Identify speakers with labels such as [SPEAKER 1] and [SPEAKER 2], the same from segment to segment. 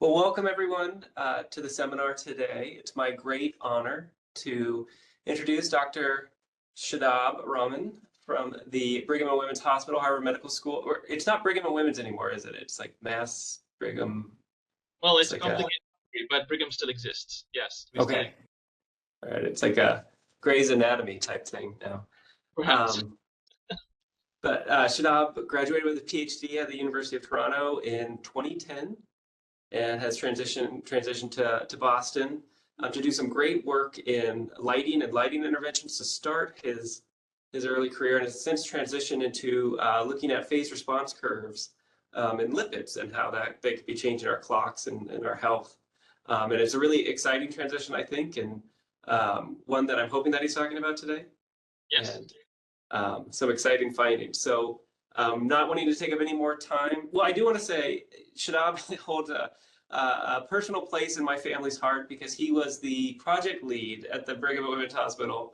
[SPEAKER 1] Well, welcome everyone to the seminar today. It's my great honor to introduce Dr. Shadab Rahman from the Brigham and Women's Hospital, Harvard Medical School. Or it's not Brigham and Women's anymore, is it? It's like Mass Brigham.
[SPEAKER 2] Well,
[SPEAKER 1] It's
[SPEAKER 2] it's
[SPEAKER 1] like
[SPEAKER 2] complicated, but Brigham still exists. Yes, we still
[SPEAKER 1] okay. All right. It's like a Grey's Anatomy type thing now.
[SPEAKER 2] perhaps.
[SPEAKER 1] But Shadab graduated with a PhD at the University of Toronto in 2010. And has transitioned to Boston to do some great work in lighting and lighting interventions to start his early career, and has since transitioned into looking at phase response curves and lipids and how they could be changing our clocks and our health. And it's a really exciting transition, I think, and one that I'm hoping that he's talking about today.
[SPEAKER 2] Yes.
[SPEAKER 1] And some exciting findings. So not wanting to take up any more time. Well, I do want to say Shadab holds a personal place in my family's heart because he was the project lead at the Brigham and Women's Hospital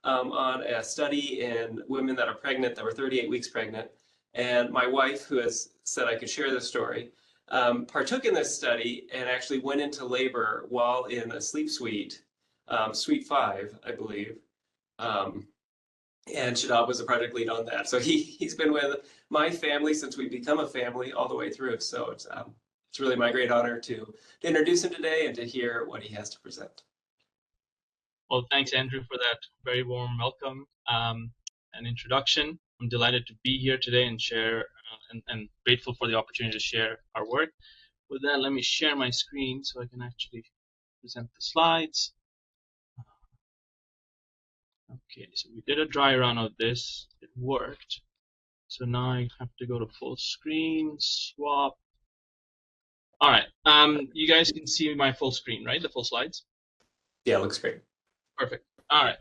[SPEAKER 1] on a study in women that are pregnant, that were 38 weeks pregnant. And my wife, who has said I could share this story, partook in this study and actually went into labor while in a sleep suite, suite 5, I believe. And Shadab was the project lead on that. So he's been with my family since we've become a family all the way through. So it's really my great honor to introduce him today and to hear what he has to present.
[SPEAKER 2] Well, thanks, Andrew, for that very warm welcome and introduction. I'm delighted to be here today and share and grateful for the opportunity to share our work. With that, let me share my screen so I can actually present the slides. Okay, so we did a dry run of this. It worked. So now I have to go to full screen, swap. All right, you guys can see my full screen, right? The full slides?
[SPEAKER 1] Yeah, it looks great.
[SPEAKER 2] Perfect. All right.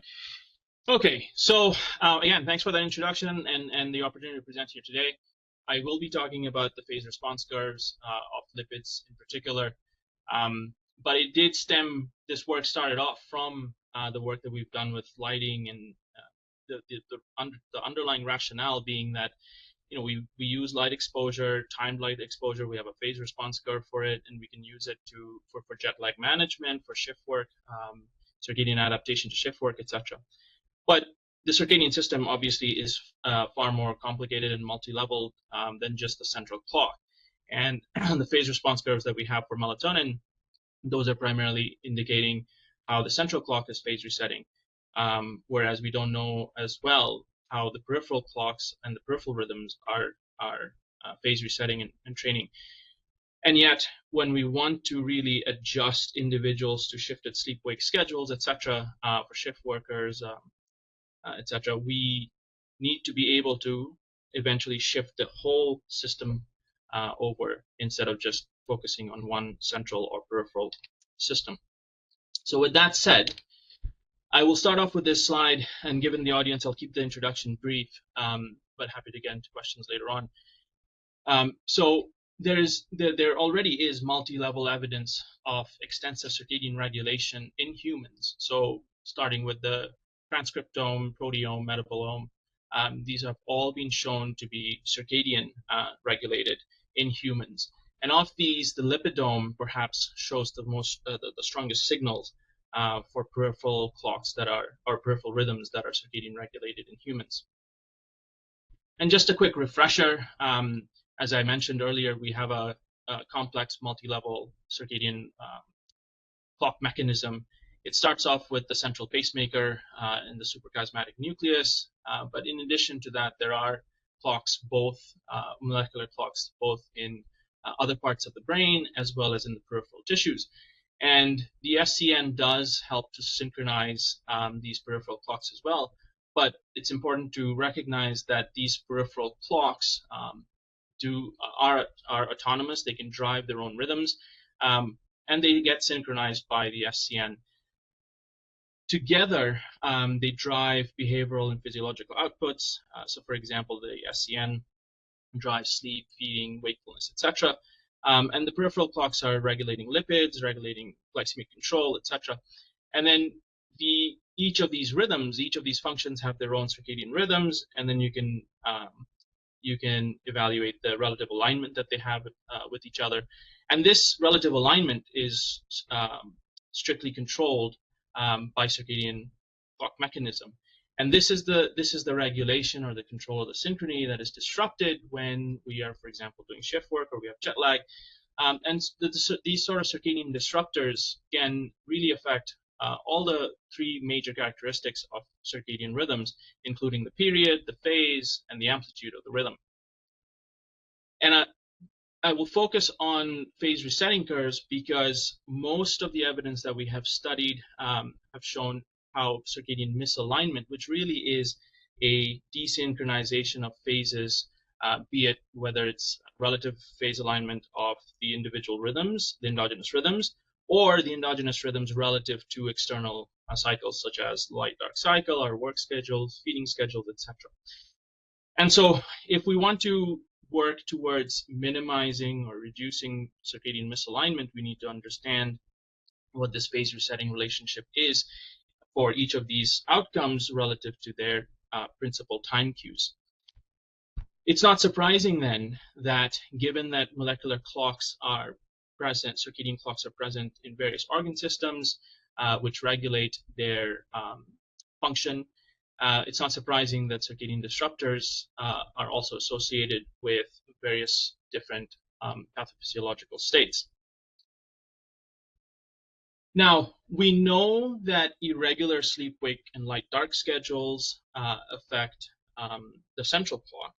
[SPEAKER 2] Okay, so again, thanks for that introduction and the opportunity to present here today. I will be talking about the phase response curves of lipids in particular, but it did this work started off from the work that we've done with lighting, and the underlying rationale being that we use light exposure, timed light exposure. We have a phase response curve for it, and we can use it for jet lag management, for shift work, circadian adaptation to shift work, etc. But the circadian system obviously is far more complicated and multi-level than just the central clock. And the phase response curves that we have for melatonin, those are primarily indicating how the central clock is phase resetting, whereas we don't know as well how the peripheral clocks and the peripheral rhythms are phase resetting and training. And yet, when we want to really adjust individuals to shifted sleep-wake schedules, etc., for shift workers, etc., we need to be able to eventually shift the whole system over instead of just focusing on one central or peripheral system. So with that said, I will start off with this slide, and given the audience, I'll keep the introduction brief, but happy to get into questions later on. So there already is multi-level evidence of extensive circadian regulation in humans. So starting with the transcriptome, proteome, metabolome, these have all been shown to be circadian regulated in humans. And of these, the lipidome perhaps shows the strongest signals for peripheral clocks or peripheral rhythms that are circadian regulated in humans. And just a quick refresher, as I mentioned earlier, we have a complex multi-level circadian clock mechanism. It starts off with the central pacemaker in the suprachiasmatic nucleus, but in addition to that, there are clocks, molecular clocks, both in other parts of the brain as well as in the peripheral tissues. And the SCN does help to synchronize these peripheral clocks as well, but it's important to recognize that these peripheral clocks are autonomous. They can drive their own rhythms, and they get synchronized by the SCN. Together, they drive behavioral and physiological outputs. So, for example, the SCN drives sleep, feeding, wakefulness, etc. And the peripheral clocks are regulating lipids, regulating glycemic control, etc. And then each of these rhythms, each of these functions have their own circadian rhythms, and then you can evaluate the relative alignment that they have with each other. And this relative alignment is strictly controlled by circadian clock mechanism. And this is the regulation or the control of the synchrony that is disrupted when we are, for example, doing shift work or we have jet lag. And these sort of circadian disruptors can really affect all the three major characteristics of circadian rhythms, including the period, the phase, and the amplitude of the rhythm. And I will focus on phase resetting curves because most of the evidence that we have studied have shown how circadian misalignment, which really is a desynchronization of phases, be it whether it's relative phase alignment of the individual rhythms, the endogenous rhythms, or the endogenous rhythms relative to external cycles such as light-dark cycle, our work schedules, feeding schedules, etc. And so if we want to work towards minimizing or reducing circadian misalignment, we need to understand what this phase resetting relationship is for each of these outcomes relative to their principal time cues. It's not surprising then that given that molecular clocks are present, circadian clocks are present in various organ systems which regulate their function, it's not surprising that circadian disruptors are also associated with various different pathophysiological states. Now, we know that irregular sleep-wake and light-dark schedules affect the central clock.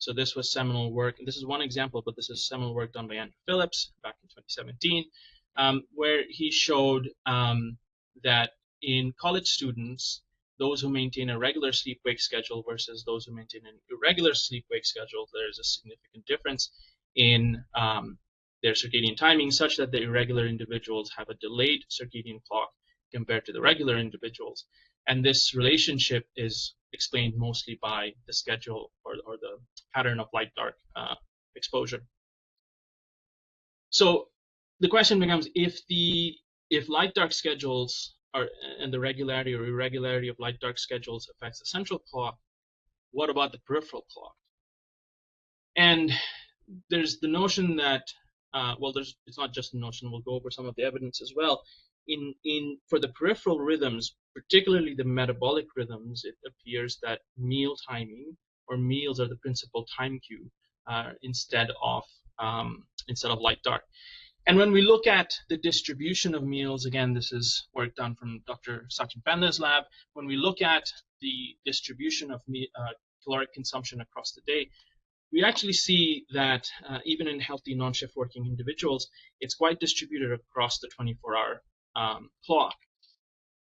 [SPEAKER 2] So this was seminal work, and this is one example, but this is seminal work done by Andrew Phillips back in 2017, where he showed that in college students, those who maintain a regular sleep-wake schedule versus those who maintain an irregular sleep-wake schedule, there's a significant difference in their circadian timing, such that the irregular individuals have a delayed circadian clock compared to the regular individuals. And this relationship is explained mostly by the schedule or the pattern of light-dark exposure. So the question becomes, if light-dark schedules and the regularity or irregularity of light-dark schedules affects the central clock, what about the peripheral clock? And there's the notion that, it's not just a notion, we'll go over some of the evidence as well. For the peripheral rhythms, particularly the metabolic rhythms, it appears that meal timing or meals are the principal time cue instead of light-dark. And when we look at the distribution of meals, again, this is work done from Dr. Sachin Panda's lab. When we look at the distribution of caloric consumption across the day, we actually see that even in healthy non-shift working individuals, it's quite distributed across the 24-hour clock.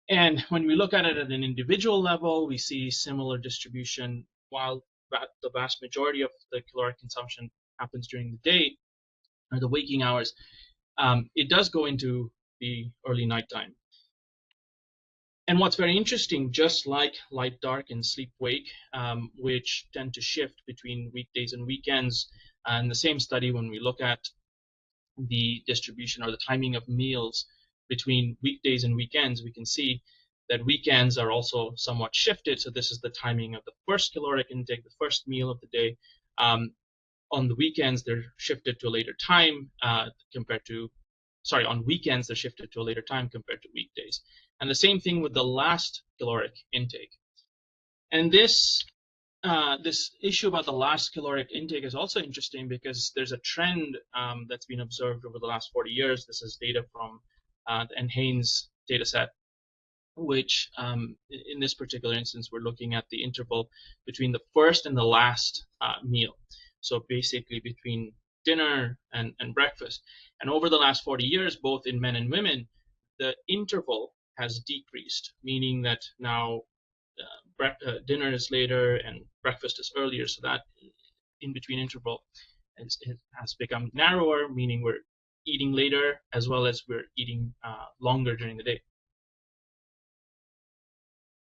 [SPEAKER 2] And when we look at it at an individual level, we see similar distribution. While the vast majority of the caloric consumption happens during the day or the waking hours, it does go into the early nighttime. And what's very interesting, just like light-dark and sleep-wake, which tend to shift between weekdays and weekends, in the same study, when we look at the distribution or the timing of meals between weekdays and weekends, we can see that weekends are also somewhat shifted. So this is the timing of the first caloric intake, the first meal of the day. On the weekends, they're shifted to a later time on weekends, they're shifted to a later time compared to weekdays. And the same thing with the last caloric intake. And this issue about the last caloric intake is also interesting because there's a trend that's been observed over the last 40 years. This is data from the NHANES data set, which in this particular instance, we're looking at the interval between the first and the last meal. So basically between dinner and breakfast. And over the last 40 years, both in men and women, the interval has decreased, meaning that now dinner is later and breakfast is earlier. So that in-between interval has become narrower, meaning we're eating later as well as we're eating longer during the day.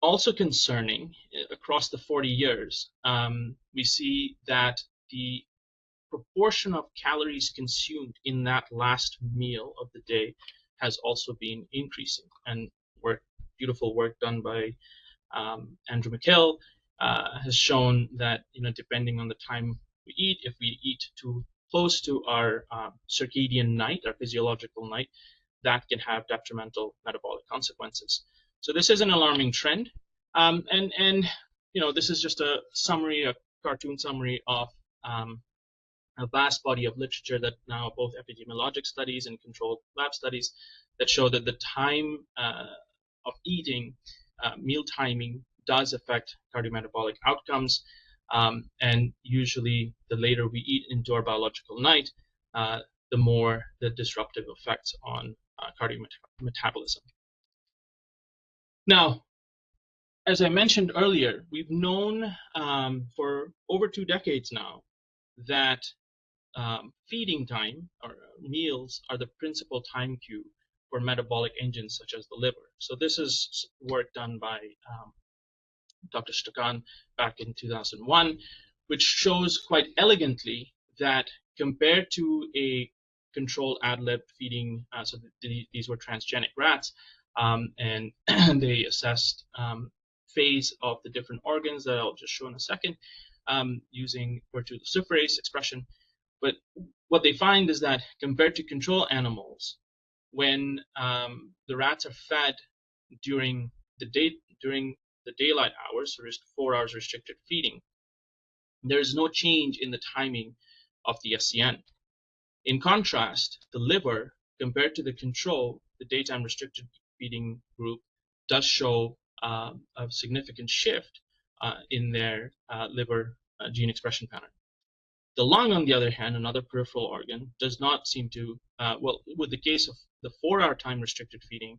[SPEAKER 2] Also concerning, across the 40 years, we see that the proportion of calories consumed in that last meal of the day has also been increasing. And beautiful work done by Andrew McHale has shown that, depending on the time we eat, if we eat too close to our circadian night, our physiological night, that can have detrimental metabolic consequences. So this is an alarming trend, and this is just a summary, a cartoon summary of a vast body of literature that now both epidemiologic studies and controlled lab studies that show that the time of eating, meal timing, does affect cardiometabolic outcomes. And usually the later we eat into our biological night, the more the disruptive effects on cardiometabolism. Now, as I mentioned earlier, we've known for over 2 decades now that feeding time or meals are the principal time cue for metabolic engines such as the liver. So this is work done by Dr. Stokan back in 2001, which shows quite elegantly that compared to a controlled ad lib feeding, so these were transgenic rats, and they assessed phase of the different organs that I'll just show in a second using luciferase expression. But what they find is that compared to control animals, when the rats are fed during the daylight hours, so just 4 hours restricted feeding, there is no change in the timing of the SCN. In contrast, the liver, compared to the control, the daytime restricted feeding group, does show a significant shift in their liver gene expression pattern. The lung, on the other hand, another peripheral organ, does not seem to, well, with the case of the 4-hour time restricted feeding,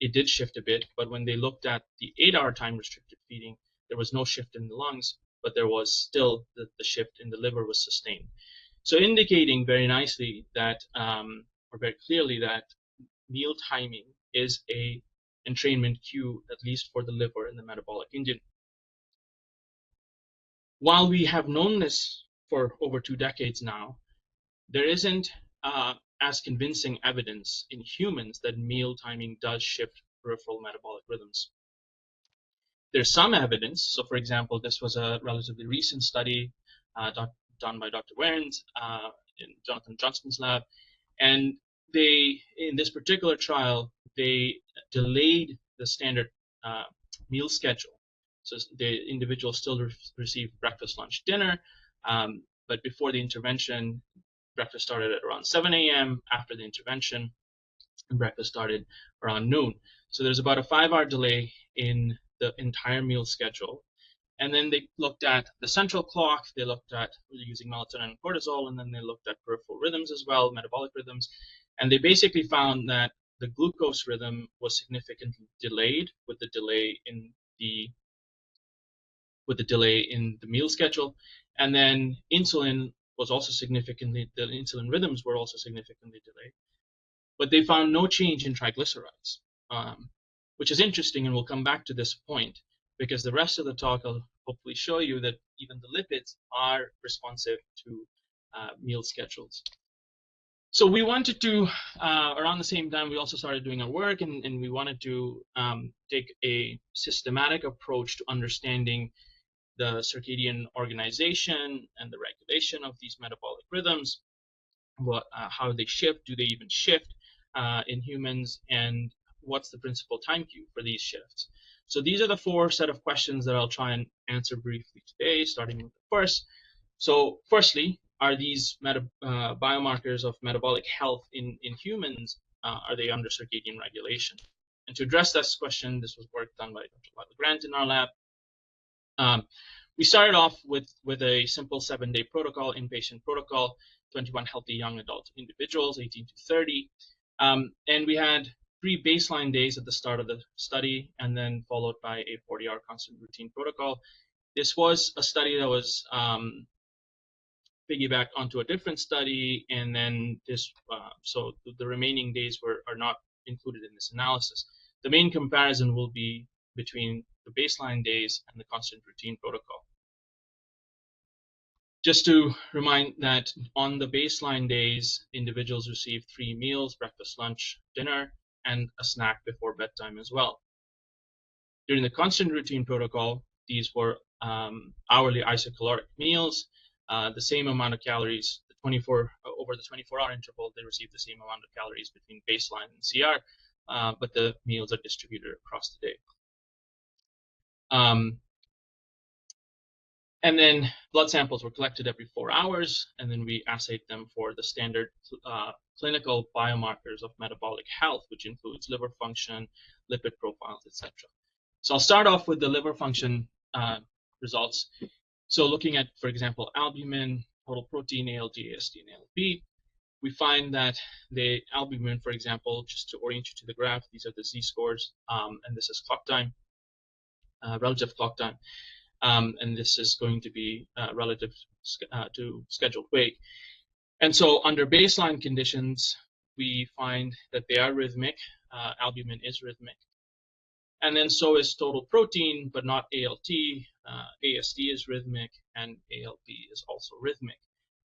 [SPEAKER 2] it did shift a bit, but when they looked at the 8-hour time restricted feeding, there was no shift in the lungs, but there was still the shift in the liver was sustained. So indicating very nicely that, or very clearly that meal timing is a entrainment cue, at least for the liver and the metabolic engine. While we have known this for over 2 decades now, there isn't as convincing evidence in humans that meal timing does shift peripheral metabolic rhythms. There's some evidence. So, for example, this was a relatively recent study done by Dr. Warrens in Jonathan Johnston's lab, and they, in this particular trial, they delayed the standard meal schedule. So the individual still received breakfast, lunch, dinner, but before the intervention, breakfast started at around 7 a.m. After the intervention, breakfast started around noon. So there's about a 5-hour delay in the entire meal schedule. And then they looked at the central clock, they looked at using melatonin and cortisol, and then they looked at peripheral rhythms as well, metabolic rhythms. And they basically found that the glucose rhythm was significantly delayed with the delay in the meal schedule. And then insulin was also significantly, the insulin rhythms were also significantly delayed. But they found no change in triglycerides, which is interesting, and we'll come back to this point, because the rest of the talk will hopefully show you that even the lipids are responsive to meal schedules. So we wanted to, around the same time, we also started doing our work, and we wanted to take a systematic approach to understanding the circadian organization and the regulation of these metabolic rhythms, how they shift, do they even shift in humans, and what's the principal time cue for these shifts. So these are the 4 set of questions that I'll try and answer briefly today, starting with the first. So firstly, are these biomarkers of metabolic health in humans, are they under circadian regulation? And to address this question, this was work done by Dr. Lyle Grant in our lab. We started off with a simple 7-day protocol, inpatient protocol, 21 healthy young adult individuals, 18 to 30. And we had 3 baseline days at the start of the study, and then followed by a 40-hour constant routine protocol. This was a study that was piggybacked onto a different study, and then this, so the remaining days are not included in this analysis. The main comparison will be between the baseline days and the constant routine protocol. Just to remind that on the baseline days, individuals receive 3 meals, breakfast, lunch, dinner, and a snack before bedtime as well. During the constant routine protocol, these were hourly isocaloric meals, the same amount of calories, the over the 24-hour interval, they receive the same amount of calories between baseline and CR, but the meals are distributed across the day. And then blood samples were collected every 4 hours, and then we assayed them for the standard clinical biomarkers of metabolic health, which includes liver function, lipid profiles, etc. So I'll start off with the liver function results. So looking at, for example, albumin, total protein, ALT, AST, and ALP, we find that the albumin, for example, just to orient you to the graph, these are the z-scores, and this is clock time, relative clock time. And this is going to be relative to scheduled wake. And so under baseline conditions, we find that they are rhythmic. Albumin is rhythmic. And then so is total protein, but not ALT. AST is rhythmic, and ALP is also rhythmic.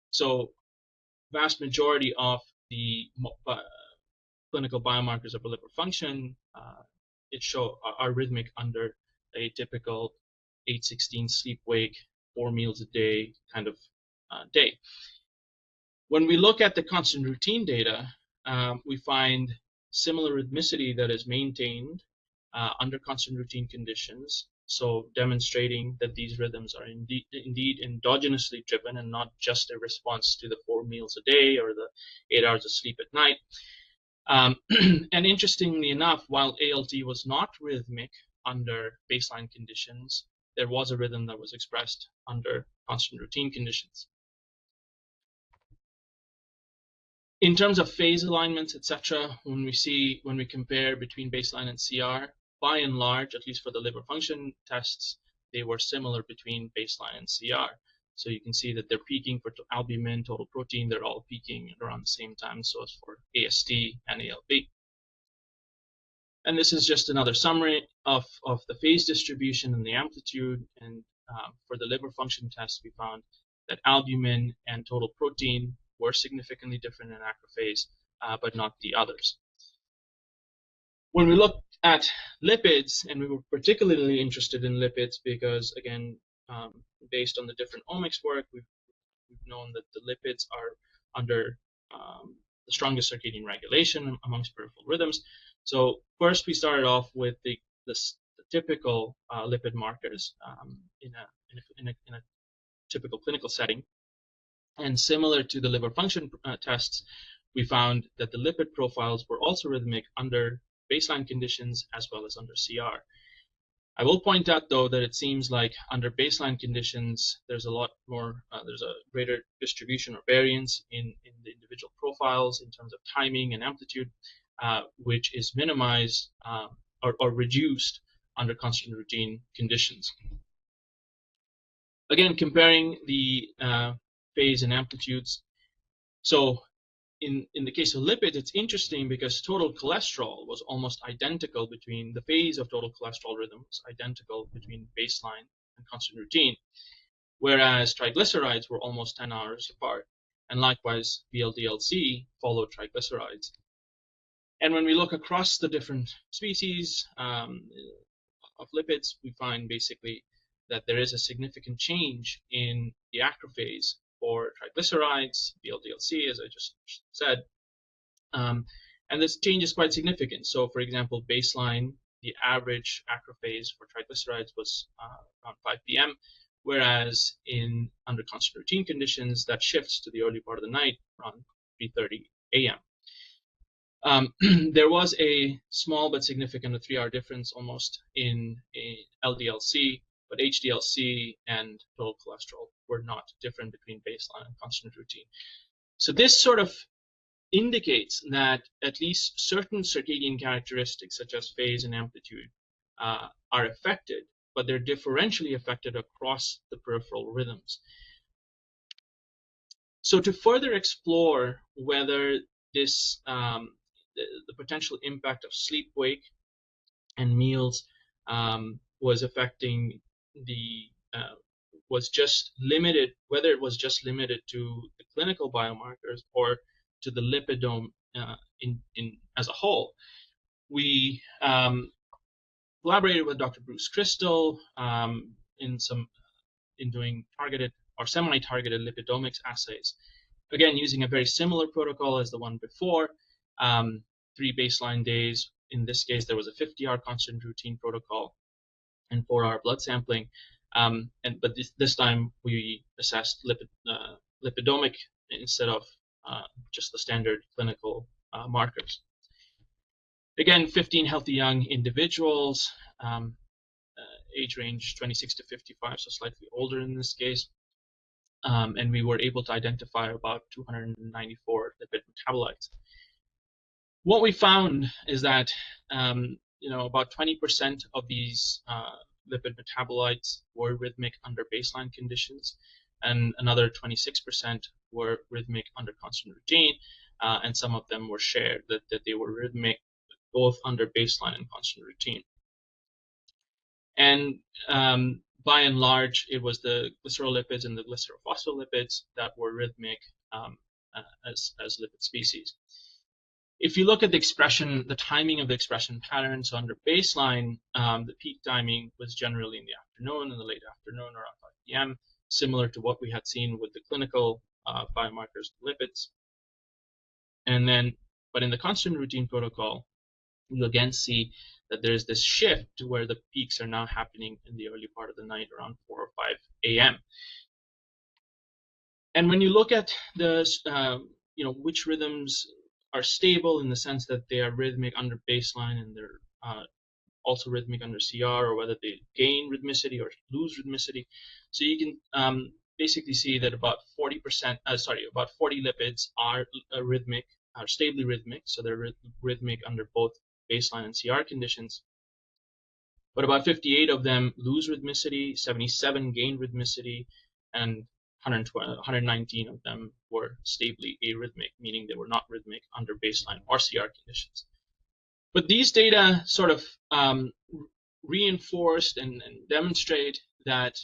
[SPEAKER 2] So vast majority of the clinical biomarkers of liver function are rhythmic under a typical 8-16 sleep-wake, 4 meals a day kind of day. When we look at the constant routine data, we find similar rhythmicity that is maintained under constant routine conditions, so demonstrating that these rhythms are indeed endogenously driven and not just a response to the 4 meals a day or the 8 hours of sleep at night. And interestingly enough, while ALT was not rhythmic under baseline conditions, there was a rhythm that was expressed under constant routine conditions. In terms of phase alignments, etc., when we compare between baseline and CR, by and large, at least for the liver function tests, they were similar between baseline and CR. So you can see that they're peaking for albumin, total protein, they're all peaking around the same time, so as for AST and ALP. And this is just another summary of the phase distribution and the amplitude. And for the liver function test, we found that albumin and total protein were significantly different in acrophase, but not the others. When we look at lipids, and we were particularly interested in lipids because, again, based on the different omics work, we've known that the lipids are under the strongest circadian regulation amongst peripheral rhythms. So first, we started off with the typical lipid markers in a typical clinical setting. And similar to the liver function tests, we found that the lipid profiles were also rhythmic under baseline conditions as well as under CR. I will point out, though, that it seems like under baseline conditions, there's a lot more, there's a greater distribution or variance in the individual profiles in terms of timing and amplitude, which is minimized or reduced under constant routine conditions. Again, comparing the phase and amplitudes. So in the case of lipids, it's interesting because total cholesterol was almost identical between the phase of total cholesterol rhythm was identical between baseline and constant routine, whereas triglycerides were almost 10 hours apart. And likewise, VLDL-C followed triglycerides. And when we look across the different species of lipids, we find basically that there is a significant change in the acrophase for triglycerides, VLDL-C, as I just said. And this change is quite significant. So, for example, baseline, the average acrophase for triglycerides was around 5 p.m., whereas under constant routine conditions, that shifts to the early part of the night, around 3:30 a.m. There was a small but significant 3-hour difference almost in LDL-C, but HDL-C and total cholesterol were not different between baseline and constant routine. So this sort of indicates that at least certain circadian characteristics, such as phase and amplitude, are affected, but they're differentially affected across the peripheral rhythms. So to further explore whether this the potential impact of sleep-wake and meals was affecting whether it was just limited to the clinical biomarkers or to the lipidome as a whole. We collaborated with Dr. Bruce Crystal in doing targeted or semi-targeted lipidomics assays, Again, using a very similar protocol as the one before, 3 baseline days. In this case, there was a 50-hour constant routine protocol and 4-hour blood sampling. But this time we assessed lipidomic instead of just the standard clinical markers. Again, 15 healthy young individuals, age range 26 to 55, so slightly older in this case. And we were able to identify about 294 lipid metabolites. What we found is that about 20% of these lipid metabolites were rhythmic under baseline conditions, and another 26% were rhythmic under constant routine, and some of them were shared that they were rhythmic both under baseline and constant routine. And by and large, it was the glycerolipids and the glycerophospholipids that were rhythmic as lipid species. If you look at the expression, the timing of the expression patterns, so under baseline, the peak timing was generally in the afternoon, in the late afternoon, around 5 p.m., similar to what we had seen with the clinical biomarkers of lipids. And then, but in the constant routine protocol, you again see that there's this shift to where the peaks are now happening in the early part of the night, around 4 or 5 a.m. And when you look at the, which rhythms are stable in the sense that they are rhythmic under baseline and they're also rhythmic under CR, or whether they gain rhythmicity or lose rhythmicity. So you can basically see that about 40 lipids are rhythmic, are stably rhythmic, so they're rhythmic under both baseline and CR conditions. But about 58 of them lose rhythmicity, 77 gain rhythmicity, and 119 of them were stably arrhythmic, meaning they were not rhythmic under baseline or CR conditions. But these data sort of reinforced and demonstrate that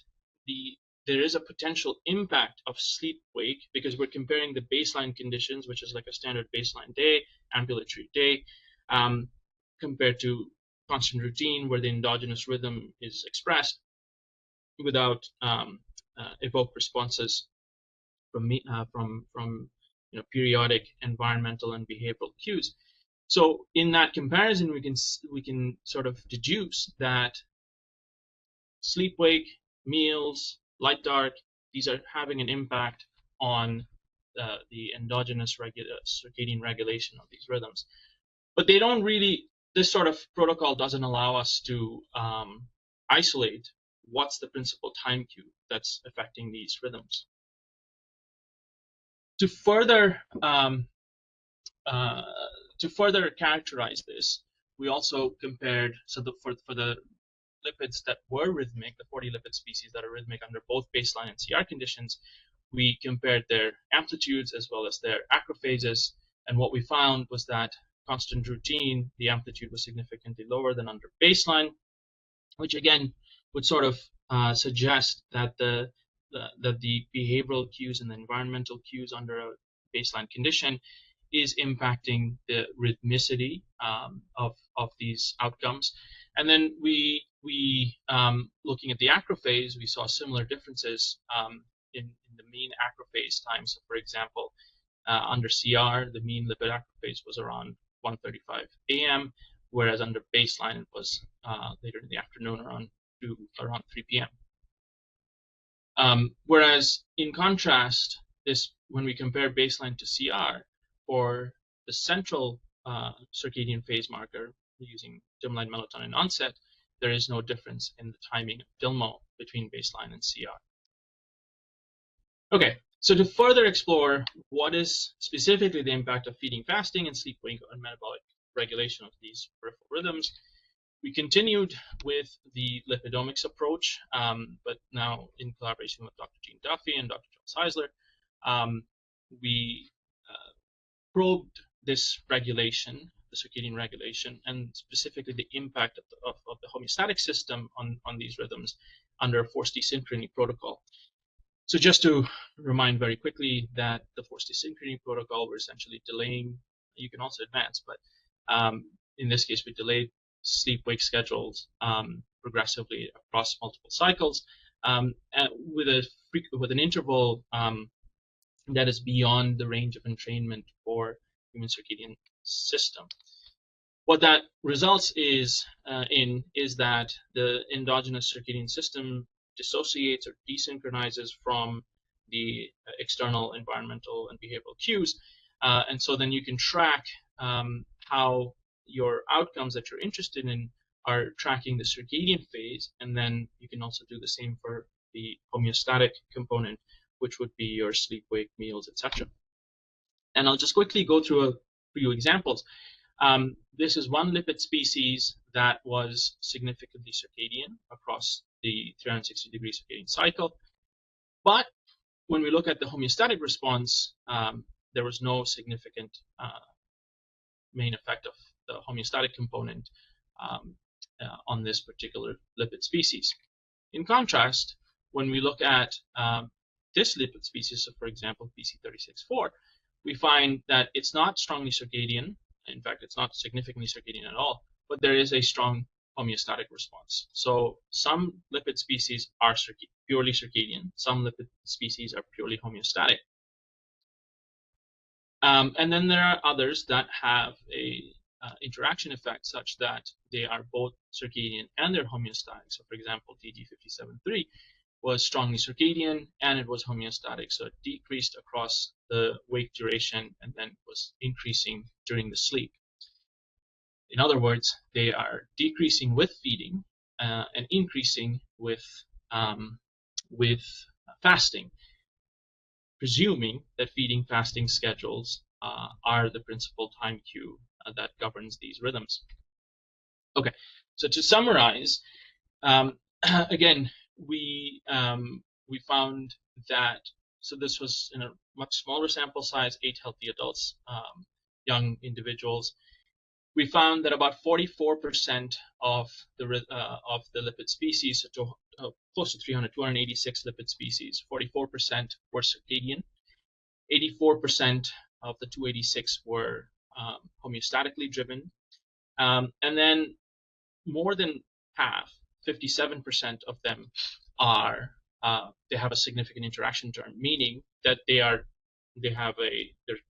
[SPEAKER 2] there is a potential impact of sleep-wake, because we're comparing the baseline conditions, which is like a standard baseline day, ambulatory day, compared to constant routine, where the endogenous rhythm is expressed without evoked responses from periodic environmental and behavioral cues. So in that comparison, we can sort of deduce that sleep-wake, meals, light-dark, these are having an impact on the endogenous circadian regulation of these rhythms. But they don't really, this sort of protocol doesn't allow us to isolate what's the principal time cue that's affecting these rhythms. To further characterize this, we also compared, so for the lipids that were rhythmic, the 40 lipid species that are rhythmic under both baseline and CR conditions, we compared their amplitudes as well as their acrophases, and what we found was that constant routine, the amplitude was significantly lower than under baseline, which again would sort of suggest that the behavioral cues and the environmental cues under a baseline condition is impacting the rhythmicity of these outcomes. And then we looking at the acrophase, we saw similar differences in the mean acrophase time. So for example, under CR, the mean lipid acrophase was around 1:35 a.m., whereas under baseline it was later in the afternoon, around 3 p.m. Whereas in contrast, when we compare baseline to CR, for the central circadian phase marker using dim-light melatonin onset, there is no difference in the timing of DILMO between baseline and CR. Okay, so to further explore what is specifically the impact of feeding, fasting, and sleep-wake on metabolic regulation of these peripheral rhythms, we continued with the lipidomics approach, but now in collaboration with Dr. Jean Duffy and Dr. Joel Seisler. We probed this regulation, the circadian regulation, and specifically the impact of the homeostatic system on these rhythms under a forced desynchrony protocol. So just to remind very quickly that the forced desynchrony protocol, we're essentially delaying, you can also advance, but in this case we delayed sleep-wake schedules progressively across multiple cycles with an interval that is beyond the range of entrainment for human circadian system. What that results in is that the endogenous circadian system dissociates or desynchronizes from the external environmental and behavioral cues. And so then you can track how your outcomes that you're interested in are tracking the circadian phase, and then you can also do the same for the homeostatic component, which would be your sleep, wake, meals, etc. And I'll just quickly go through a few examples. This is one lipid species that was significantly circadian across the 360-degree circadian cycle. But when we look at the homeostatic response, there was no significant main effect of the homeostatic component on this particular lipid species. In contrast, when we look at this lipid species, so for example, PC36-4, we find that it's not strongly circadian. In fact, it's not significantly circadian at all, but there is a strong homeostatic response. So some lipid species are purely circadian, some lipid species are purely homeostatic. And then there are others that have a interaction effect such that they are both circadian and they're homeostatic. So for example, DG57-3 was strongly circadian and it was homeostatic. So it decreased across the wake duration and then was increasing during the sleep. In other words, they are decreasing with feeding and increasing with fasting, presuming that feeding fasting schedules are the principal time cue that governs these rhythms. Okay, so to summarize, again, we found that, so this was in a much smaller sample size, 8 healthy adults, young individuals. We found that about 44% of the lipid species, so close to 300, 286 lipid species, 44% were circadian. 84% of the 286 were homeostatically driven. And then more than half, 57% of them they have a significant interaction term, meaning that they're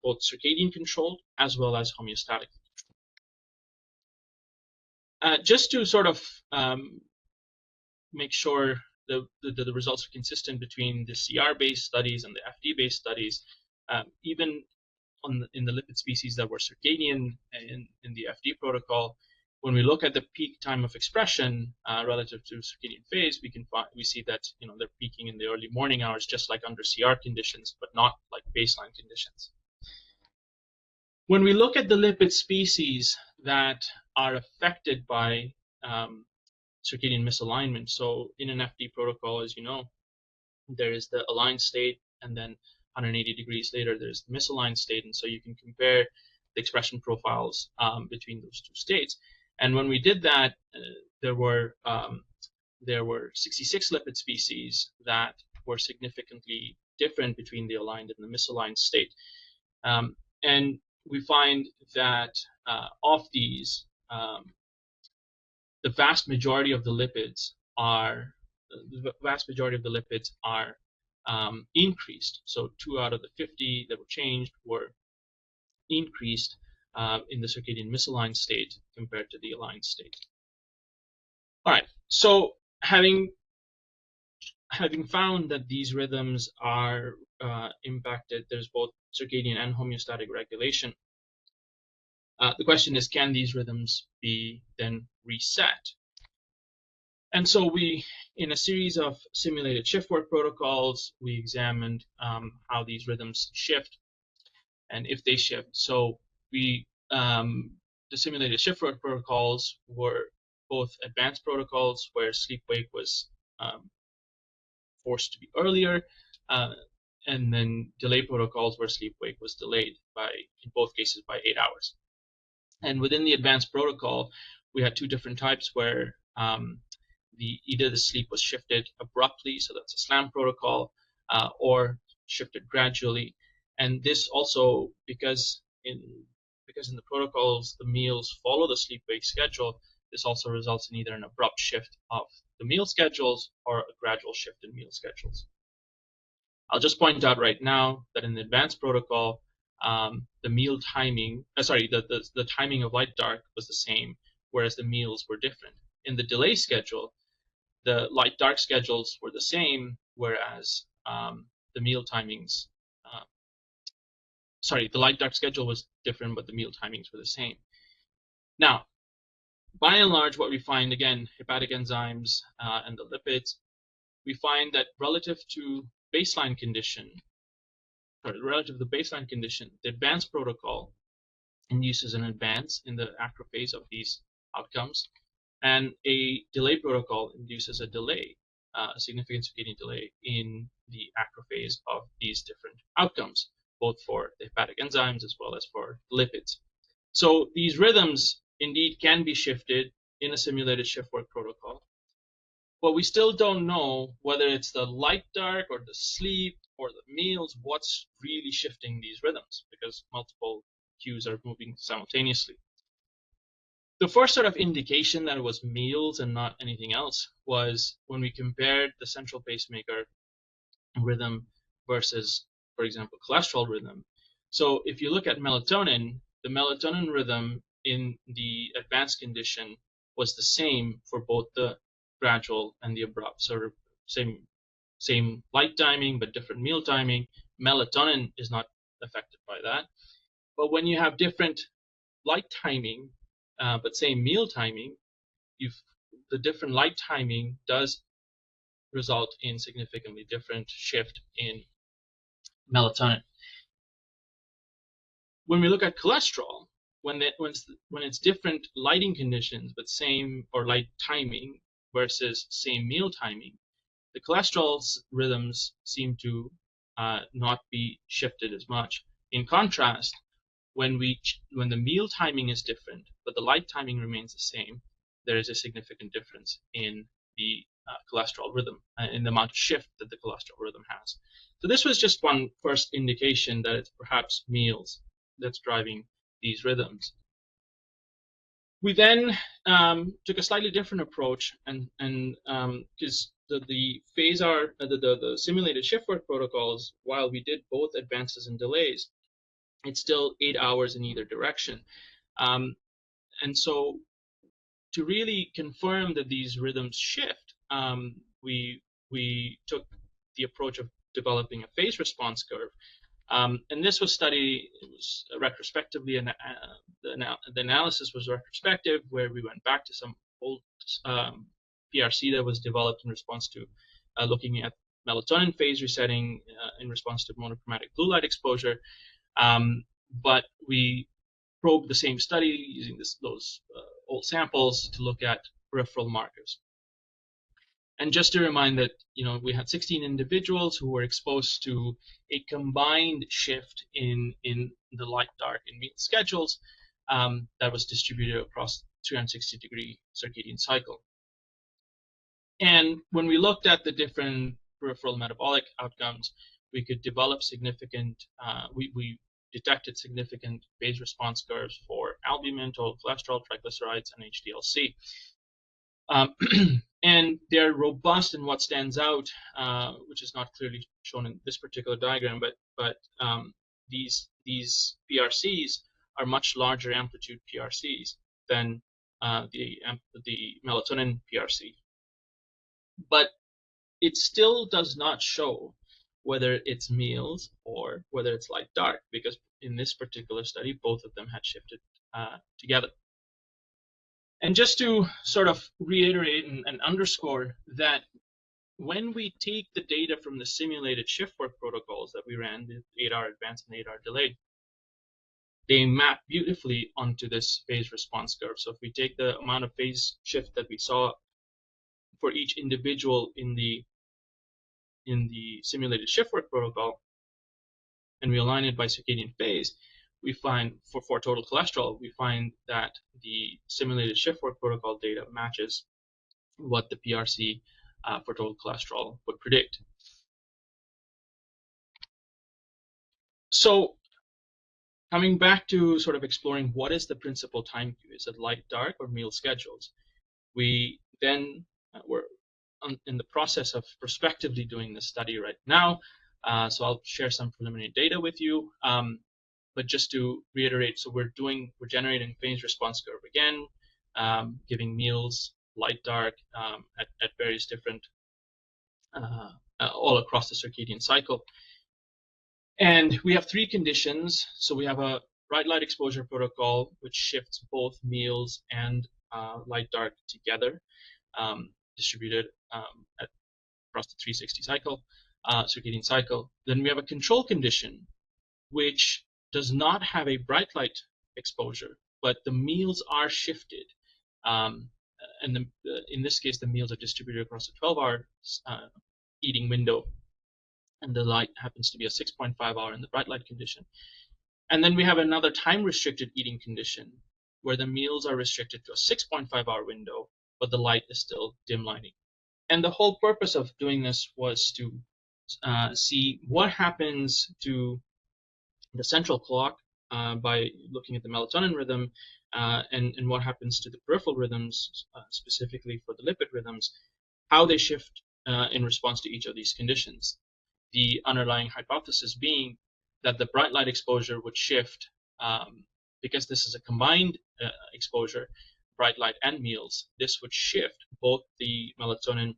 [SPEAKER 2] both circadian controlled as well as homeostatic. Just to sort of make sure the results are consistent between the CR-based studies and the FD-based studies, even in the lipid species that were circadian in the FD protocol, when we look at the peak time of expression relative to circadian phase, we see that they're peaking in the early morning hours, just like under CR conditions, but not like baseline conditions. When we look at the lipid species that are affected by circadian misalignment, so in an FD protocol, as you know, there is the aligned state, and then 180 degrees later, there's the misaligned state, and so you can compare the expression profiles between those two states. And when we did that, there were 66 lipid species that were significantly different between the aligned and the misaligned state. And we find that of these, the vast majority of the lipids are increased. So 2 out of the 50 that were changed were increased in the circadian misaligned state compared to the aligned state. All right, so having found that these rhythms are impacted, there's both circadian and homeostatic regulation. The question is, can these rhythms be then reset? And so in a series of simulated shift work protocols, we examined how these rhythms shift and if they shift. So the simulated shift work protocols were both advanced protocols where sleep-wake was forced to be earlier, and then delay protocols where sleep-wake was delayed in both cases by 8 hours. And within the advanced protocol, we had 2 different types where either the sleep was shifted abruptly, so that's a SLAM protocol, or shifted gradually. And this also, because in the protocols, the meals follow the sleep-wake schedule, this also results in either an abrupt shift of the meal schedules or a gradual shift in meal schedules. I'll just point out right now that in the advanced protocol, the meal timing, the timing of light dark was the same, whereas the meals were different. In the delay schedule, the light dark schedules were the same, whereas the meal timings, the light dark schedule was different, but the meal timings were the same. Now, by and large, what we find, again, hepatic enzymes and the lipids, we find that relative to the baseline condition, the advanced protocol induces an advance in the acrophase of these outcomes, and a delay protocol induces a delay, a significant circadian delay in the acrophase of these different outcomes, both for the hepatic enzymes as well as for lipids. So these rhythms indeed can be shifted in a simulated shift work protocol, but we still don't know whether it's the light dark or the sleep or the meals, what's really shifting these rhythms, because multiple cues are moving simultaneously. The first sort of indication that it was meals and not anything else was when we compared the central pacemaker rhythm versus, for example, cholesterol rhythm. So if you look at melatonin, the melatonin rhythm in the advanced condition was the same for both the gradual and the abrupt. So same light timing, but different meal timing. Melatonin is not affected by that. But when you have different light timing, but same meal timing, the different light timing does result in significantly different shift in melatonin. When we look at cholesterol, when it's different lighting conditions but same or light timing versus same meal timing, the cholesterol's rhythms seem to not be shifted as much. In contrast, when the meal timing is different but the light timing remains the same, there is a significant difference in the cholesterol rhythm, in the amount of shift that the cholesterol rhythm has. So this was just one first indication that it's perhaps meals that's driving these rhythms. We then took a slightly different approach, and because the simulated shift work protocols, while we did both advances and delays, it's still 8 hours in either direction. And so to really confirm that these rhythms shift, we took the approach of developing a phase response curve. And this was studied, it was retrospectively, and the analysis was retrospective, where we went back to some old PRC that was developed in response to looking at melatonin phase resetting in response to monochromatic blue light exposure. But we probed the same study using those old samples to look at peripheral markers. And just to remind that, we had 16 individuals who were exposed to a combined shift in the light, dark, and meal schedules that was distributed across 360-degree circadian cycle. And when we looked at the different peripheral metabolic outcomes, we could develop we detected significant phase response curves for albumin, total cholesterol, triglycerides, and HDL-C. And they're robust in what stands out, which is not clearly shown in this particular diagram, but these PRCs are much larger amplitude PRCs than the melatonin PRC. But it still does not show whether it's meals or whether it's light dark, because in this particular study, both of them had shifted together. And just to sort of reiterate and underscore that when we take the data from the simulated shift work protocols that we ran, the 8-hour advance and 8-hour delay, they map beautifully onto this phase response curve. So if we take the amount of phase shift that we saw for each individual in the simulated shift work protocol, and we align it by circadian phase, we find for total cholesterol, we find that the simulated shift work protocol data matches what the PRC for total cholesterol would predict. So coming back to sort of exploring what is the principal time cue, is it light, dark, or meal schedules? We then were in the process of prospectively doing this study right now, So I'll share some preliminary data with you. But just to reiterate, so we're generating phase response curve again, giving meals, light, dark, at various different, all across the circadian cycle. And we have three conditions. So we have a bright light exposure protocol, which shifts both meals and light, dark together, distributed across the 360 cycle, circadian cycle. Then we have a control condition, which does not have a bright light exposure, but the meals are shifted. And in this case, the meals are distributed across a 12-hour eating window, and the light happens to be a 6.5 hour in the bright light condition. And then we have another time-restricted eating condition, where the meals are restricted to a 6.5 hour window, but the light is still dim lighting. And the whole purpose of doing this was to see what happens to the central clock by looking at the melatonin rhythm, and what happens to the peripheral rhythms, specifically for the lipid rhythms, how they shift in response to each of these conditions. The underlying hypothesis being that the bright light exposure would shift, because this is a combined exposure, bright light and meals, this would shift both the melatonin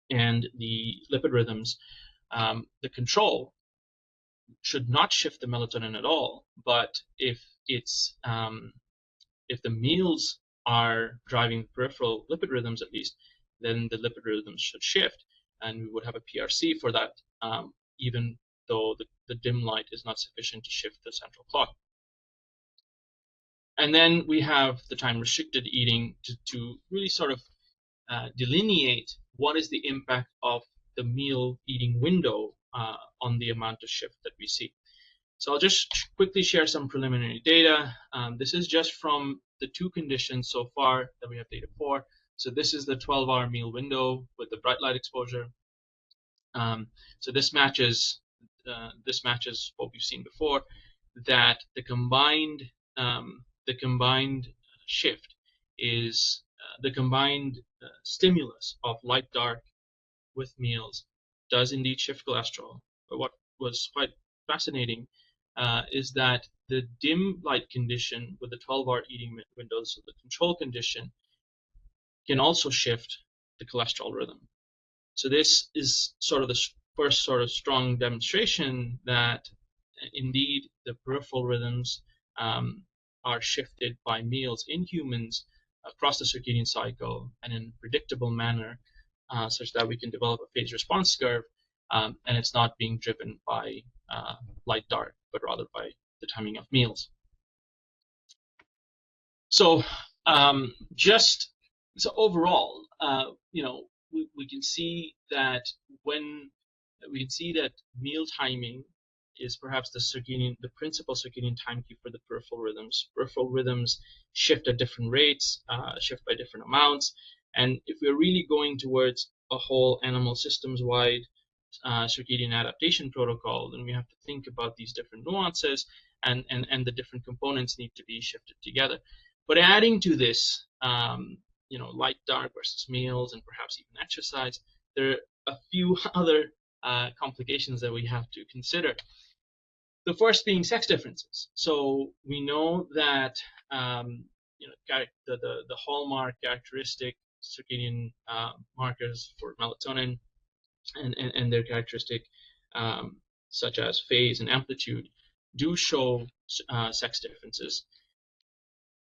[SPEAKER 2] and the lipid rhythms. The control should not shift the melatonin at all, but if the meals are driving peripheral lipid rhythms at least, then the lipid rhythms should shift, and we would have a PRC for that, even though the dim light is not sufficient to shift the central clock. And then we have the time-restricted eating to really sort of delineate what is the impact of the meal eating window on the amount of shift that we see. So I'll just quickly share some preliminary data. This is just from the two conditions so far that we have data for. So this is the 12-hour meal window with the bright light exposure. So this matches what we've seen before, that the combined shift is the combined stimulus of light dark with meals does indeed shift cholesterol. But what was quite fascinating is that the dim light condition with the 12-hour eating windows, so the control condition, can also shift the cholesterol rhythm. So this is sort of the first sort of strong demonstration that indeed the peripheral rhythms are shifted by meals in humans across the circadian cycle and in a predictable manner, such that we can develop a phase response curve, and it's not being driven by light dark, but rather by the timing of meals. So so overall, we can see that meal timing is perhaps the principal circadian time cue for the peripheral rhythms. Peripheral rhythms shift at different rates, shift by different amounts, and if we're really going towards a whole animal systems-wide circadian adaptation protocol, then we have to think about these different nuances, and the different components need to be shifted together. But adding to this, light dark versus meals, and perhaps even exercise, there are a few other complications that we have to consider. The first being sex differences. So we know that the hallmark characteristic circadian markers for melatonin and their characteristic, such as phase and amplitude, do show sex differences.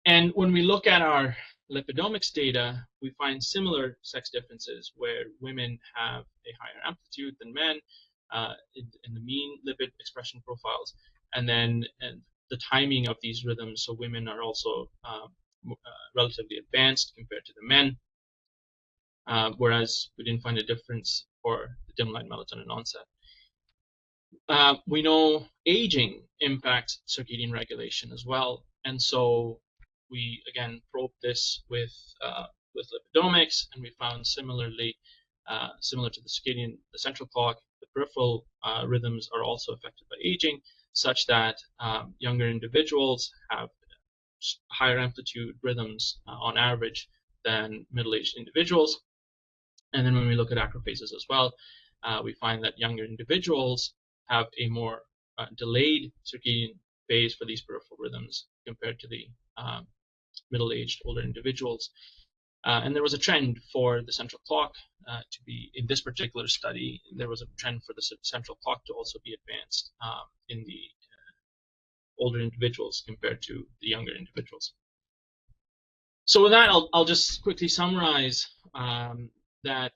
[SPEAKER 2] And when we look at our lipidomics data, we find similar sex differences where women have a higher amplitude than men in the mean lipid expression profiles, and then the timing of these rhythms. So women are also relatively advanced compared to the men, whereas we didn't find a difference for the dim light melatonin onset. We know aging impacts circadian regulation as well, and so we again probed this with lipidomics, and we found similar to the central clock, the peripheral rhythms are also affected by aging, such that younger individuals have higher amplitude rhythms on average than middle-aged individuals. And then when we look at acrophases as well, we find that younger individuals have a more delayed circadian phase for these peripheral rhythms compared to the middle-aged older individuals. And there was a trend for the central clock to be, in this particular study, there was a trend for the central clock to also be advanced in the older individuals compared to the younger individuals. So with that, I'll just quickly summarize that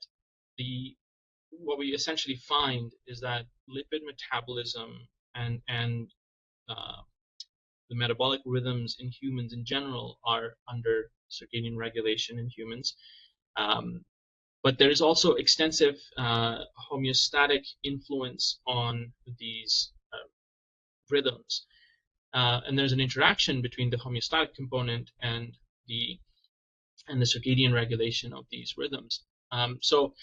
[SPEAKER 2] what we essentially find is that lipid metabolism and the metabolic rhythms in humans in general are under circadian regulation in humans. But there is also extensive homeostatic influence on these rhythms. And there's an interaction between the homeostatic component and the circadian regulation of these rhythms. So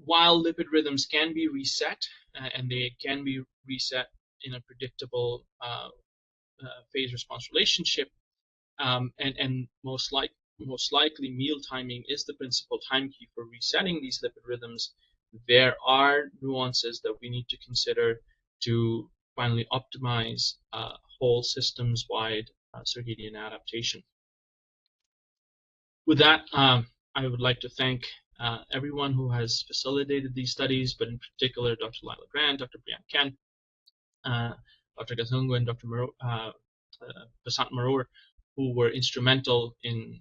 [SPEAKER 2] while lipid rhythms can be reset, and they can be reset in a predictable phase response relationship, and most likely meal timing is the principal time key for resetting these lipid rhythms, there are nuances that we need to consider to finally optimize whole systems-wide circadian adaptation. With that, I would like to thank everyone who has facilitated these studies, but in particular Dr. Lila Grant, Dr. Brian Ken, Dr. Gazungu, and Dr. Basant Marur, who were instrumental in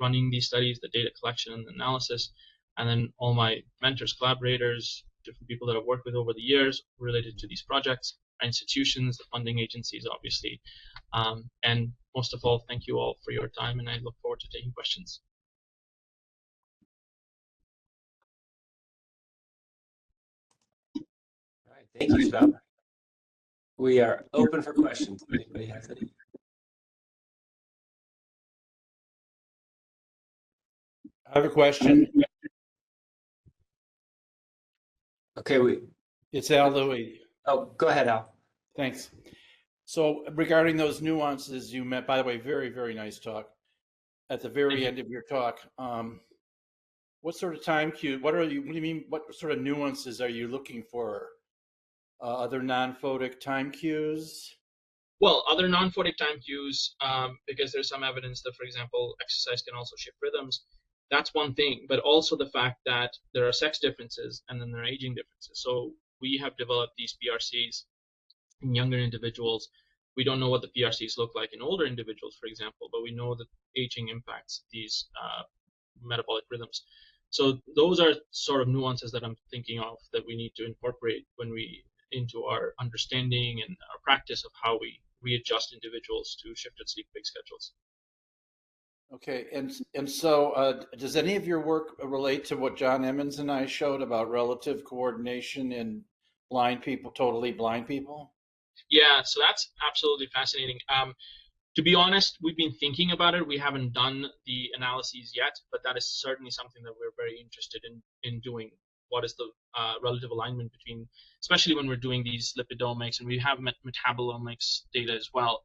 [SPEAKER 2] running these studies, the data collection and analysis, and then all my mentors, collaborators, different people that I've worked with over the years related to these projects, our institutions, the funding agencies, obviously. And most of all, thank you all for your time, and I look forward to taking questions.
[SPEAKER 1] All right, thank you, Shab. We are open for questions. Anybody has any?
[SPEAKER 3] I have a question.
[SPEAKER 1] Okay,
[SPEAKER 3] It's Al Louie.
[SPEAKER 1] Oh, go ahead, Al.
[SPEAKER 3] Thanks. So regarding those nuances you met, by the way, very, very nice talk. At the very end of your talk, what sort of time cue, what do you mean, what sort of nuances are you looking for? Other non-photic time cues?
[SPEAKER 2] Well, other non-photic time cues, because there's some evidence that, for example, exercise can also shift rhythms. That's one thing, but also the fact that there are sex differences and then there are aging differences. So we have developed these PRCs in younger individuals. We don't know what the PRCs look like in older individuals, for example, but we know that aging impacts these metabolic rhythms. So those are sort of nuances that I'm thinking of that we need to incorporate when we into our understanding and our practice of how we readjust individuals to shifted sleep-wake schedules.
[SPEAKER 3] Okay, and so does any of your work relate to what John Emmons and I showed about relative coordination in blind people, totally blind people?
[SPEAKER 2] Yeah, so that's absolutely fascinating. To be honest, we've been thinking about it. We haven't done the analyses yet, but that is certainly something that we're very interested in doing. What is the relative alignment between, especially when we're doing these lipidomics, and we have metabolomics data as well.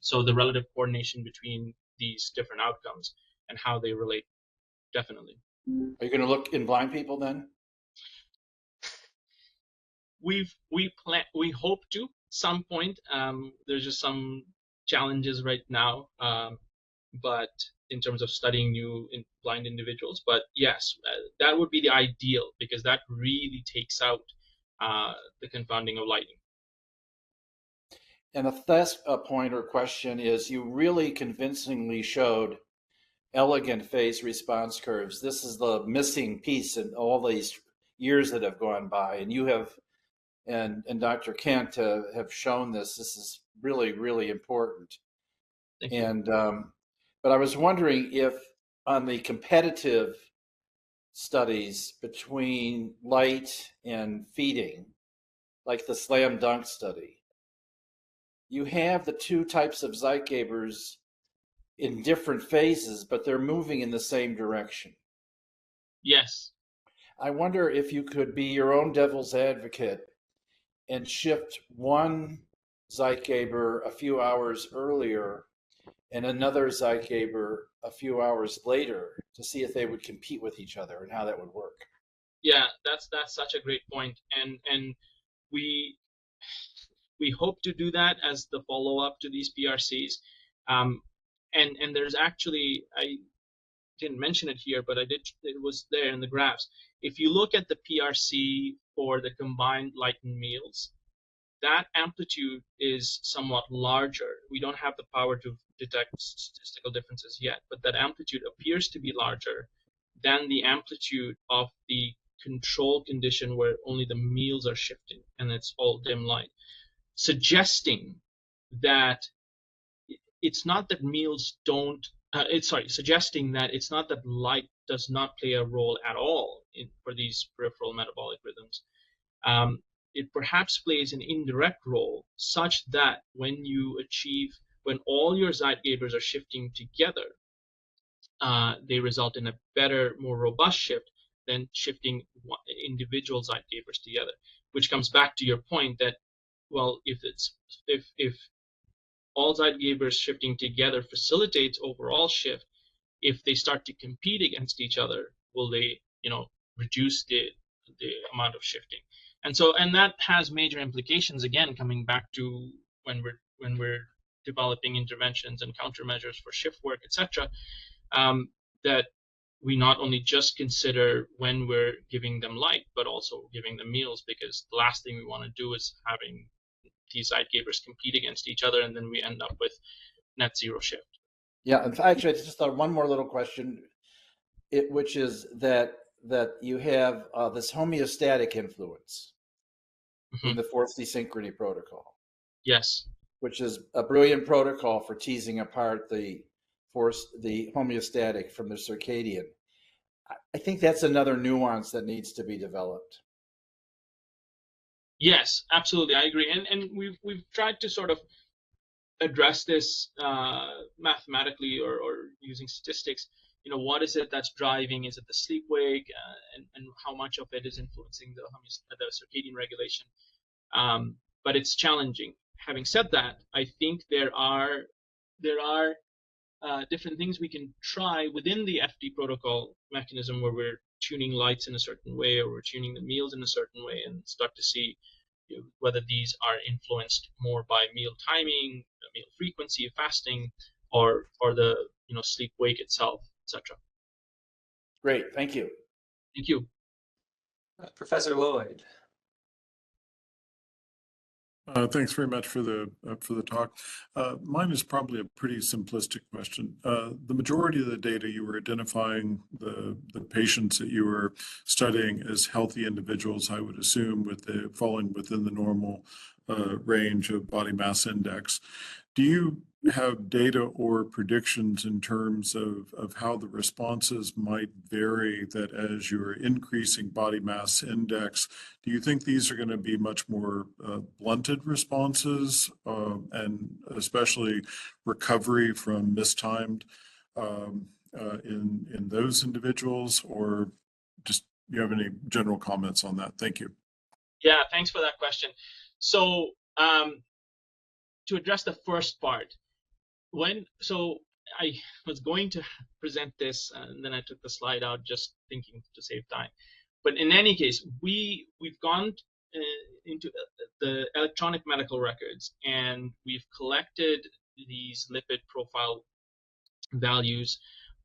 [SPEAKER 2] So the relative coordination between these different outcomes and how they relate, definitely.
[SPEAKER 3] Are you going to look in blind people then?
[SPEAKER 2] We hope to some point. There's just some challenges right now, but in terms of studying new blind individuals. But yes, that would be the ideal, because that really takes out the confounding of lighting.
[SPEAKER 3] And the last point or question is, you really convincingly showed elegant phase response curves. This is the missing piece in all these years that have gone by, and you have, and Dr. Kent have shown this. This is really, really important.
[SPEAKER 2] Thank you.
[SPEAKER 3] And but I was wondering if on the competitive studies between light and feeding, like the slam dunk study, you have the two types of Zeitgebers in different phases, but they're moving in the same direction.
[SPEAKER 2] Yes.
[SPEAKER 3] I wonder if you could be your own devil's advocate and shift one Zeitgeber a few hours earlier and another Zeitgeber a few hours later to see if they would compete with each other and how that would work.
[SPEAKER 2] Yeah, that's such a great point, and we we hope to do that as the follow up to these PRCs. Um, and there's actually, I didn't mention it here, but I did. It was there in the graphs. If you look at the PRC for the combined light and meals, that amplitude is somewhat larger. We don't have the power to detect statistical differences yet, but that amplitude appears to be larger than the amplitude of the control condition where only the meals are shifting and it's all dim light, suggesting that it's not that meals don't suggesting that it's not that light does not play a role at all for these peripheral metabolic rhythms. It perhaps plays an indirect role such that when all your Zeitgebers are shifting together, they result in a better, more robust shift than shifting individual Zeitgebers together, which comes back to your point that, well, if all Zeitgebers shifting together facilitates overall shift, if they start to compete against each other, will they, reduce the amount of shifting? And that has major implications, again, coming back to when we're developing interventions and countermeasures for shift work, etc., that we not only just consider when we're giving them light, but also giving them meals, because the last thing we want to do is having these Zeitgebers compete against each other, and then we end up with net zero shift.
[SPEAKER 3] Yeah, and actually, I just thought one more little question, which is that you have this homeostatic influence in the forced desynchrony protocol.
[SPEAKER 2] Yes.
[SPEAKER 3] Which is a brilliant protocol for teasing apart the homeostatic from the circadian. I think that's another nuance that needs to be developed.
[SPEAKER 2] Yes, absolutely, I agree, and we've tried to sort of address this mathematically or using statistics. What is it that's driving? Is it the sleep wake, and how much of it is influencing the circadian regulation? But it's challenging. Having said that, I think there are different things we can try within the FD protocol mechanism, where we're tuning lights in a certain way or we're tuning the meals in a certain way, and start to see whether these are influenced more by meal timing, meal frequency, fasting, or the sleep wake itself, etc.
[SPEAKER 3] Great, thank you.
[SPEAKER 2] Thank you.
[SPEAKER 1] Professor Lloyd.
[SPEAKER 4] Thanks very much for the talk. Mine is probably a pretty simplistic question. The majority of the data you were identifying the patients that you were studying as healthy individuals, I would assume, falling within the normal range of body mass index. Do you have data or predictions in terms of how the responses might vary, that as you're increasing body mass index, do you think these are going to be much more blunted responses, and especially recovery from mistimed in those individuals, or just you have any general comments on that? Thank you.
[SPEAKER 2] Yeah, thanks for that question. So to address the first part, I was going to present this, and then I took the slide out just thinking to save time. But in any case, we've gone into the electronic medical records, and we've collected these lipid profile values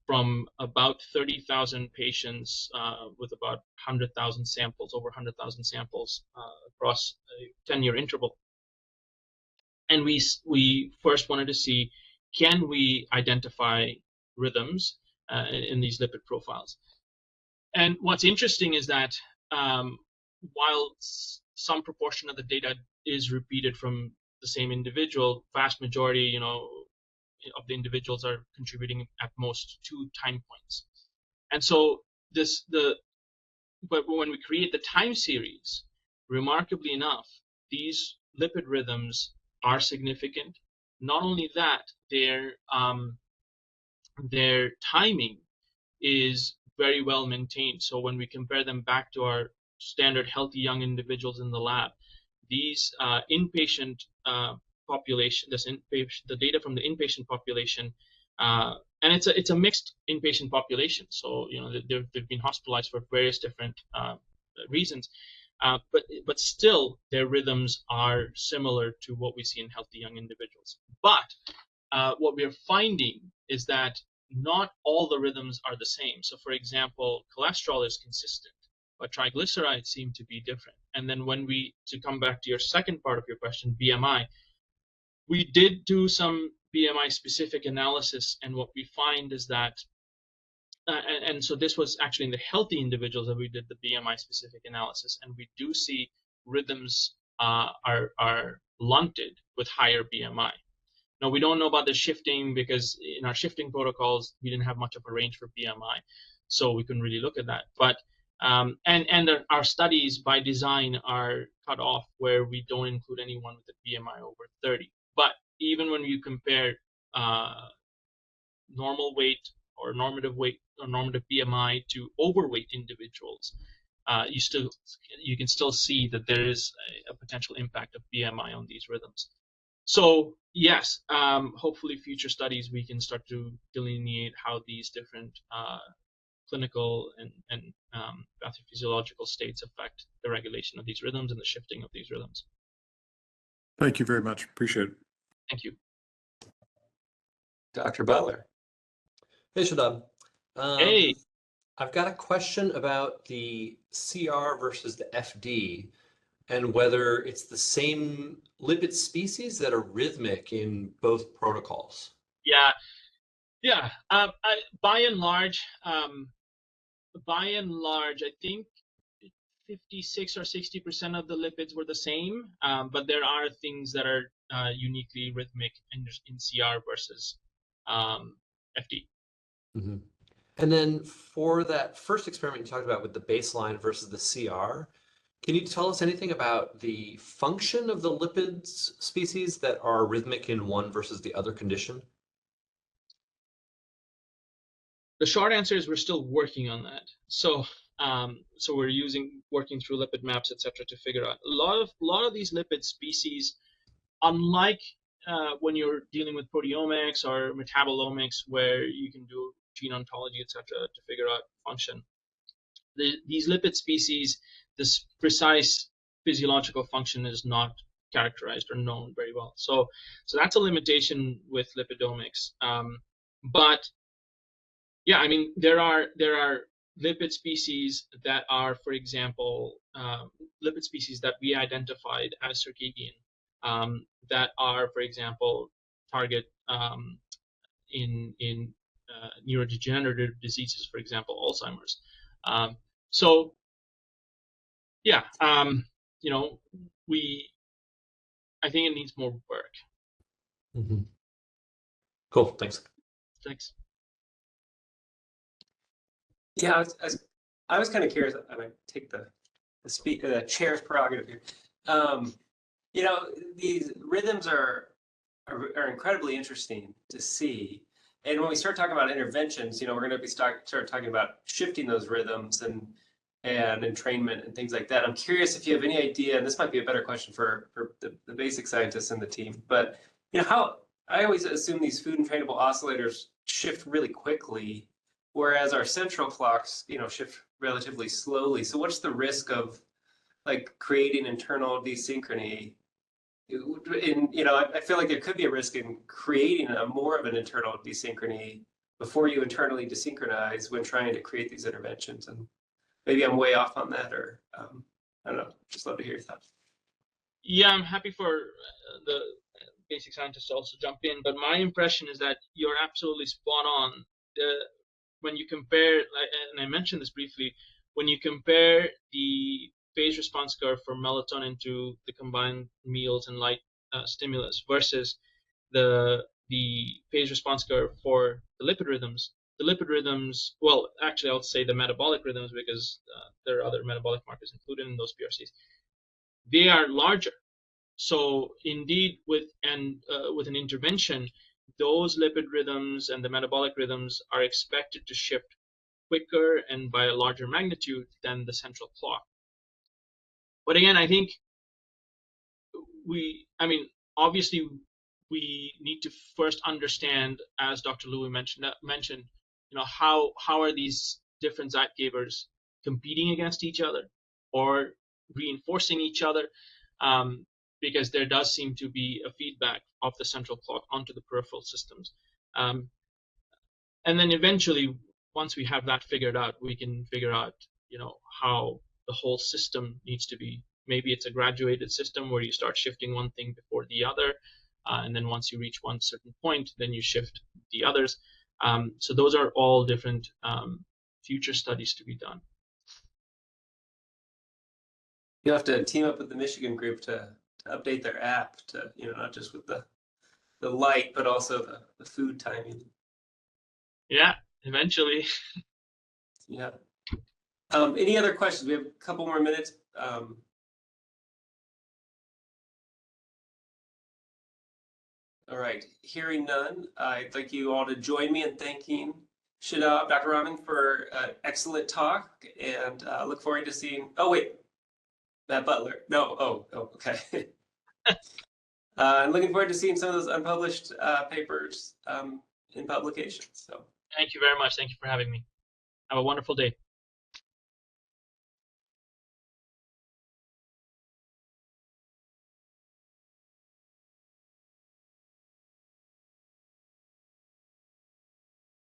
[SPEAKER 2] from about 30,000 patients with about 100,000 samples, over 100,000 samples across a 10-year interval. And we first wanted to see, can we identify rhythms in these lipid profiles? And what's interesting is that while some proportion of the data is repeated from the same individual, vast majority, of the individuals are contributing at most 2 time points. And so but when we create the time series, remarkably enough, these lipid rhythms are significant. Not only that, their timing is very well maintained. So when we compare them back to our standard healthy young individuals in the lab, these inpatient population, the data from the inpatient population and it's a mixed inpatient population. So they've been hospitalized for various different reasons, but still their rhythms are similar to what we see in healthy young individuals. But what we are finding is that not all the rhythms are the same. So, for example, cholesterol is consistent, but triglycerides seem to be different. And then to come back to your second part of your question, BMI, we did do some BMI specific analysis, and what we find is that, and so this was actually in the healthy individuals that we did the BMI specific analysis, and we do see rhythms are blunted with higher BMI. Now, we don't know about the shifting because in our shifting protocols, we didn't have much of a range for BMI, so we couldn't really look at that. But our studies by design are cut off where we don't include anyone with a BMI over 30. But even when you compare normal weight or normative BMI to overweight individuals, you can still see that there is a potential impact of BMI on these rhythms. So yes, hopefully future studies we can start to delineate how these different clinical and pathophysiological states affect the regulation of these rhythms and the shifting of these rhythms.
[SPEAKER 4] Thank you very much. Appreciate it.
[SPEAKER 2] Thank you.
[SPEAKER 1] Dr. Butler.
[SPEAKER 5] Hey, Shadab.
[SPEAKER 2] Hey.
[SPEAKER 5] I've got a question about the CR versus the FD and whether it's the same lipid species that are rhythmic in both protocols.
[SPEAKER 2] Yeah. By and large, I think 56 or 60% of the lipids were the same, but there are things that are uniquely rhythmic in CR versus FD.
[SPEAKER 5] Mm-hmm. And then for that first experiment you talked about with the baseline versus the CR, can you tell us anything about the function of the lipids species that are rhythmic in one versus the other condition?
[SPEAKER 2] The short answer is we're still working on that. So we're working through lipid maps, etc., to figure out a lot of these lipid species, unlike when you're dealing with proteomics or metabolomics, where you can do gene ontology, etc., to figure out function. These lipid species, this precise physiological function is not characterized or known very well. So that's a limitation with lipidomics. But yeah, I mean, there are lipid species that are, for example, lipid species that we identified as circadian, that are, for example, target in neurodegenerative diseases, for example, Alzheimer's. So yeah, I think it needs more work.
[SPEAKER 5] Mm-hmm. Cool, thanks.
[SPEAKER 2] Thanks.
[SPEAKER 1] Yeah, I was kind of curious. I might take the chair's prerogative here. These rhythms are incredibly interesting to see. And when we start talking about interventions, we're going to start talking about shifting those rhythms and entrainment and things like that. I'm curious if you have any idea, and this might be a better question for the basic scientists in the team, but how I always assume these food entrainable oscillators shift really quickly, whereas our central clocks, shift relatively slowly. So what's the risk of creating internal desynchrony? I feel like there could be a risk in creating more of an internal desynchrony before you internally desynchronize when trying to create these interventions. And maybe I'm way off on that, or I don't know. Just love to hear your thoughts.
[SPEAKER 2] Yeah, I'm happy for the basic scientists to also jump in, but my impression is that you're absolutely spot on. When you compare, and I mentioned this briefly, when you compare the phase response curve for melatonin to the combined meals and light stimulus versus the phase response curve for the lipid rhythms, well, actually, I would say the metabolic rhythms, because there are other metabolic markers included in those PRCs. They are larger. So indeed, with an intervention, those lipid rhythms and the metabolic rhythms are expected to shift quicker and by a larger magnitude than the central clock. But again, I think obviously we need to first understand, as Dr. Louie mentioned, how are these different Zeitgebers competing against each other or reinforcing each other, because there does seem to be a feedback of the central clock onto the peripheral systems. And then eventually, once we have that figured out, we can figure out, how the whole system needs to be. Maybe it's a graduated system where you start shifting one thing before the other, and then once you reach one certain point, then you shift the others. So those are all different future studies to be done.
[SPEAKER 1] You'll have to team up with the Michigan group to update their app to, not just with the light, but also the food timing.
[SPEAKER 2] Yeah, eventually.
[SPEAKER 1] Yeah. Any other questions? We have a couple more minutes. All right, hearing none, I'd like you all to join me in thanking Shadab, Dr. Rahman, for an excellent talk, and look forward to seeing, oh wait, Matt Butler. No, oh, okay. I'm looking forward to seeing some of those unpublished papers in publication. So
[SPEAKER 2] Thank you very much. Thank you for having me. Have a wonderful day.